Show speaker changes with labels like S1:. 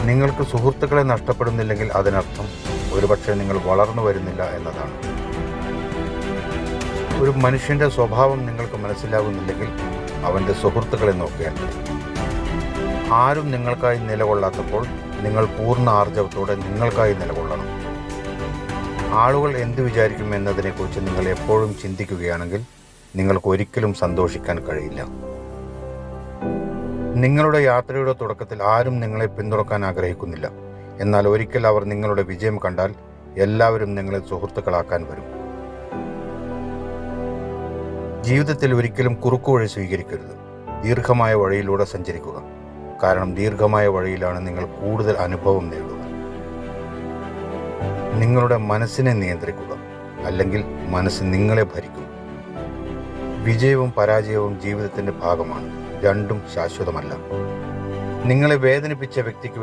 S1: നിങ്ങൾക്ക് സുഹൃത്തുക്കളെ നഷ്ടപ്പെടുന്നില്ലെങ്കിൽ അതിനർത്ഥം ഒരുപക്ഷെ നിങ്ങൾ വളർന്നു വരുന്നില്ല എന്നതാണ്. ഒരു മനുഷ്യൻ്റെ സ്വഭാവം നിങ്ങൾക്ക് മനസ്സിലാകുന്നില്ലെങ്കിൽ അവൻ്റെ സുഹൃത്തുക്കളെ നോക്കിയാൽ മതി. ആരും നിങ്ങൾക്കായി നിലകൊള്ളാത്തപ്പോൾ നിങ്ങൾ പൂർണ്ണ ആർജവത്തോടെ നിങ്ങൾക്കായി നിലകൊള്ളണം. ആളുകൾ എന്തു വിചാരിക്കും എന്നതിനെക്കുറിച്ച് നിങ്ങൾ എപ്പോഴും ചിന്തിക്കുകയാണെങ്കിൽ നിങ്ങൾക്ക് ഒരിക്കലും സന്തോഷിക്കാൻ കഴിയില്ല. നിങ്ങളുടെ യാത്രയുടെ തുടക്കത്തിൽ ആരും നിങ്ങളെ പിന്തുണക്കാൻ ആഗ്രഹിക്കുന്നില്ല. എന്നാൽ ഒരിക്കൽ അവർ നിങ്ങളുടെ വിജയം കണ്ടാൽ എല്ലാവരും നിങ്ങളെ സുഹൃത്തുക്കളാക്കാൻ വരും. ജീവിതത്തിൽ ഒരിക്കലും കുറുക്കുവഴി സ്വീകരിക്കരുത്. ദീർഘമായ വഴിയിലൂടെ സഞ്ചരിക്കുക. കാരണം ദീർഘമായ വഴിയിലാണ് നിങ്ങൾ കൂടുതൽ അനുഭവം നേടുക. നിങ്ങളുടെ മനസ്സിനെ നിയന്ത്രിക്കുക, അല്ലെങ്കിൽ മനസ്സ് നിങ്ങളെ ഭരിക്കും. വിജയവും പരാജയവും ജീവിതത്തിൻ്റെ ഭാഗമാണ്. രണ്ടും ശാശ്വതമല്ല. നിങ്ങളെ വേദനിപ്പിച്ച വ്യക്തിക്ക്